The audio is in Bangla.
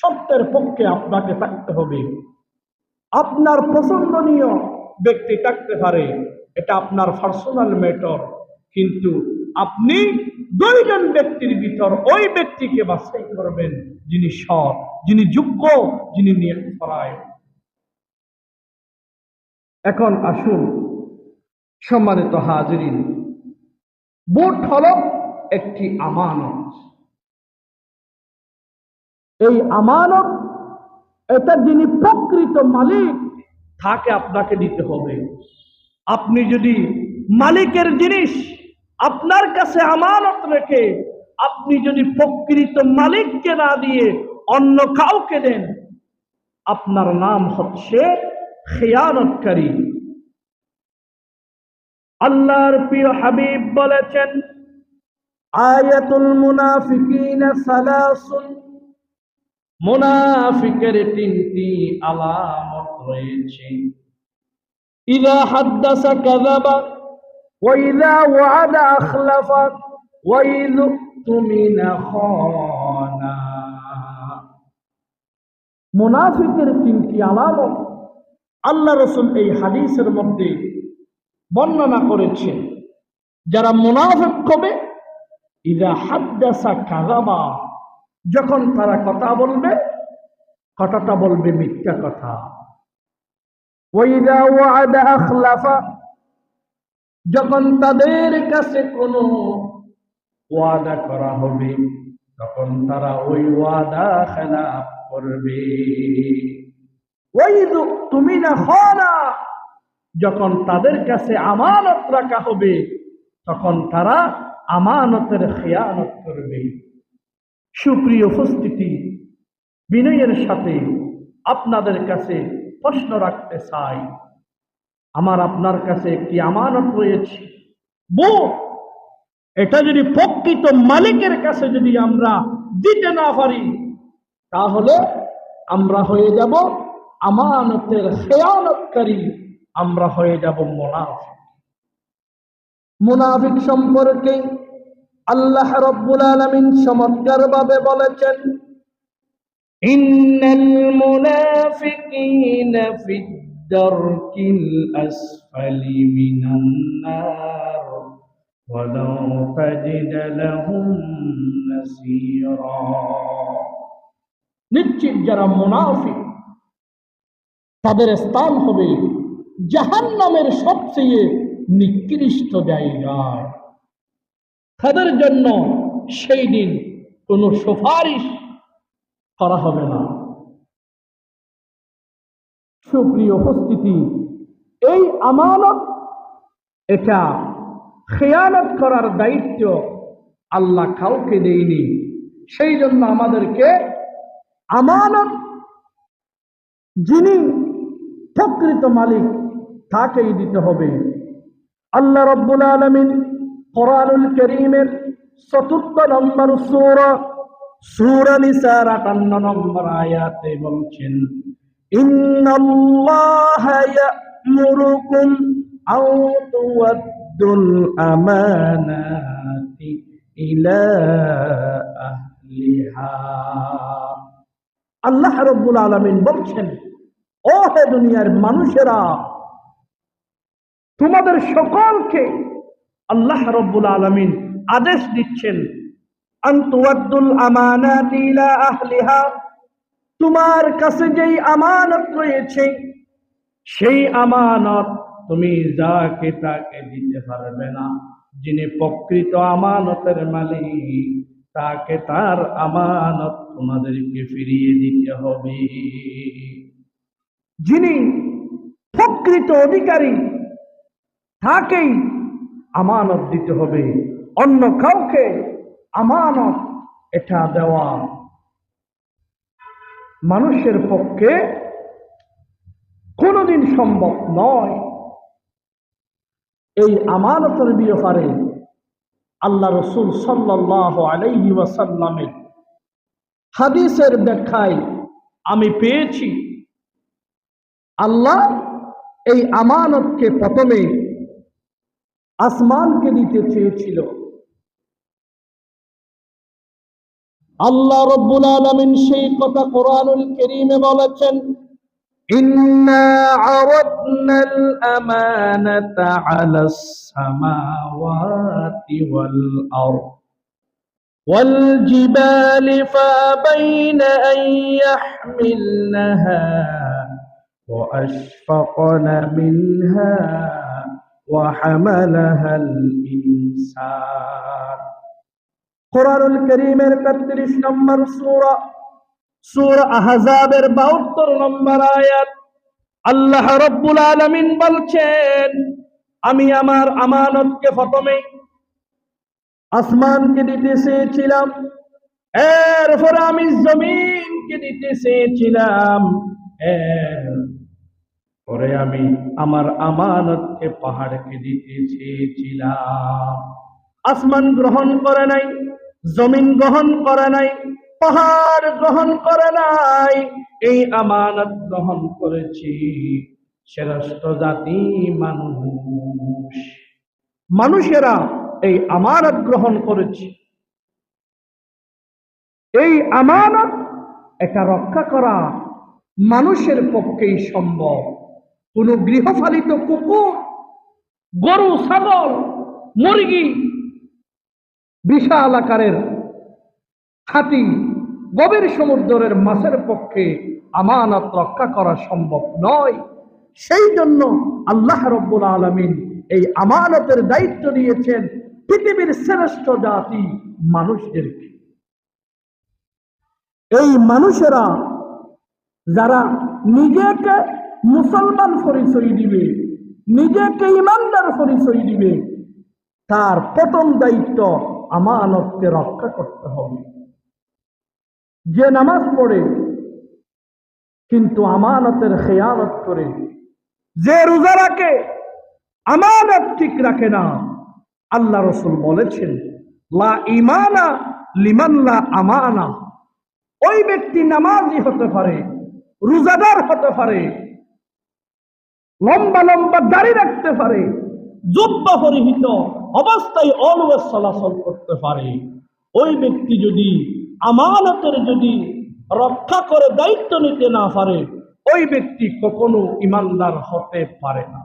সত্যের পক্ষে আপনাকে থাকতে হবে। আপনার পছন্দনীয় ব্যক্তি থাকতে পারে, এটা আপনার পার্সোনাল ম্যাটার, কিন্তু আপনি দুইজন ব্যক্তির ভিতর ওই ব্যক্তিকে বাছাই করবেন যিনি সৎ, যিনি যোগ্য, যিনি নিয়তপরায়ণ। এখন আসুন সম্মানিত হাজিরিন, ভোট হলো একটি আমানত। এই আমানত, এটা যিনি প্রকৃত মালিক তাকে আপনাকে দিতে হবে। আপনি যদি মালিকের জিনিস আপনার কাছে আমানত রেখে আপনি যদি প্রকৃত মালিককে না দিয়ে অন্য কাউকে দেন, আপনার নাম হচ্ছে খেয়ানতকারী। আল্লাহর প্রিয় হাবিব বলেছেন, আয়াতুল মুনাফিকিনা সালাসুন, মুনাফিকের তিনটি আলামত রয়েছে। ইযা হাদ্দাসা কাযাবা ওয়া ইযা ওয়া'আদা আখলাফা ওয়া ইযা তুমিনা খানা। মুনাফিকের তিনটি আলামত আল্লাহ রাসূল এই হাদিসের মধ্যে বর্ণনা করেছেন। যারা মুনাফিক হবে, ইযা হাদ্দাসা কাযাবা, যখন তারা কথা বলবে, কথাটা বলবে মিথ্যা কথা। ওয়া ইযা ওয়া'আদা আখলাফা, যখন তাদের কাছে কোনো ওয়াদা করা হবে তখন তারা ওই ওয়াদা খেলাফ করবে। ওয়া ইযা তুমিনা খানা, যখন তাদের কাছে আমানত রাখা হবে তখন তারা আমানতের খেয়ানত করবে। সুপ্রিয় উপস্থিতি, বিনয়ের সাথে আপনাদের কাছে প্রশ্ন রাখতে চাই, আমার আপনার কাছে একটি আমানত রয়েছে, এটা যদি প্রকৃত মালিকের কাছে যদি আমরা দিতে না পারি, তাহলে আমরা হয়ে যাব আমানতের খেয়ানতকারী, আমরা হয়ে যাব মুনাফিক। মুনাফিক সম্পর্কে আল্লাহ রাব্বুল আলামিন চমৎকার ভাবে বলেছেন, ইন্নাল মুনাফিকিনা ফিদ দারকিল আসফালি মিনান নার ওয়া লা তাজিদ লাহুম নাসীরা। নিশ্চিত যারা মুনাফিক তাদের স্থান হবে জাহান্নামের সবচেয়ে নিকৃষ্ট জায়গায়। তাদের জন্য সেই দিন কোনো সুপারিশ করা হবে না। সুপ্রিয় উপস্থিতি, এই আমানত, এটা খেয়ানত করার দায়িত্ব আল্লাহ কাউকে দেয়নি। সেই জন্য আমাদেরকে আমানত যিনি প্রকৃত মালিক তাকেই দিতে হবে। আল্লাহ রাব্বুল আলামিন কোরআনুল কারীমের ৪৪ নম্বর সূরা নিসার ৫৮ নম্বর আয়াতে বলছেন, ইন্নাল্লাহা ইয়া'মুরুকুম আন তু'আদ্দুল আমানাতি ইলা আহলিহা। আল্লাহ রাব্বুল আলামিন বলছেন, ও হে দুনিয়ার মানুষেরা, তোমাদের সকলকে আল্লাহ রাব্বুল আলামিন আদেশ দিচ্ছেন, আন তু'আদ্দুল আমানাতি ইলা আহলিহা, তোমার কাছে যেই আমানত রয়েছে সেই আমানত তুমি যাকে তাকে দিতে পারবে না। যিনি প্রকৃত আমানতের মালিক তাকে তার আমানত তোমাদেরকে ফিরিয়ে দিতে হবে। যিনি প্রকৃত অধিকারী তাকেই আমানত দিতে হবে। অন্য কাউকে আমানত এটা দেওয়া মানুষের পক্ষে কোনোদিন সম্ভব নয়। এই আমানতের ব্যাপারে আল্লাহ রাসূল সাল্লাল্লাহু আলাইহি ওয়াসাল্লামের হাদিসের ব্যাখ্যায় আমি পেয়েছি, আল্লাহ এই আমানতকে প্রথমে আসমানকে দিতে চেয়েছিল, আল্লাহ রাব্বুল আলামিন সেই কথা কোরআনুল কারীমে বলেছেন, ইন্না আরাদনাল আমানাতা আলাস সামাওয়াতি ওয়াল আরদ ওয়াল জিবালি ফাবাইনা আন ইয়াহমিলনাহা ওয়া আশফাকনা মিনহা ওয়া হামালাহাল ইনসান। কোরআনুল কারীমের ৩৩ নম্বর সূরা, সূরা আহজাবের ৭২ নম্বর আয়াত। আল্লাহ রাব্বুল আলামিন বলছেন, আমি আমার আমানতকে প্রথমে আসমানকে দিতে চেয়েছিলাম, এরপরে আমি জমিনকে দিতে চেয়েছিলাম, এরপরে আমি আমার আমানতকে পাহাড়কে দিতে চেয়েছিলাম। আসমান গ্রহণ করে নাই, জমিন গ্রহণ করে নাই, পাহাড় গ্রহণ করে নাই, এই আমানত গ্রহণ করেছি শ্রেষ্ঠ জাতি মানুষ। মানুষেরা এই আমানত গ্রহণ করেছে। এই আমানত এটা রক্ষা করা মানুষের পক্ষেই সম্ভব। কোন গৃহপালিত কুকুর, গরু, ছাগল, মুরগি, বিশাল আকারের হাতি, গভীর সমুদ্রের মাছের পক্ষে আমানত রক্ষা করা সম্ভব নয়। সেই জন্য আল্লাহ রাব্বুল আলামিন এই আমানতের দায়িত্ব দিয়েছেন পৃথিবীর শ্রেষ্ঠ জাতি মানুষদেরকে। এই মানুষেরা যারা নিজেকে মুসলমান পরিচয় দিবে, নিজেকে ইমানদার পরিচয় দিবে, তার প্রথম দায়িত্ব আমানতকে রক্ষা করতে হবে। যে নামাজ পড়ে কিন্তু আমানতের খেয়ানত করে, যে রোজা রাখে আমানত ঠিক রাখে না, আল্লাহ রাসূল বলেছেন, লা ঈমানা লিমান লা আমানা। ওই ব্যক্তি নামাজি হতে পারে, রোজাদার হতে পারে, লম্বা লম্বা দাড়ি রাখতে পারে, জুব্বা পরিহিত অবস্থায় অলওয়েজ চলাচল করতে পারে, ওই ব্যক্তি যদি আমানতের যদি রক্ষা করে দায়িত্ব নিতে না পারে, ওই ব্যক্তি কখনো ইমানদার হতে পারে না।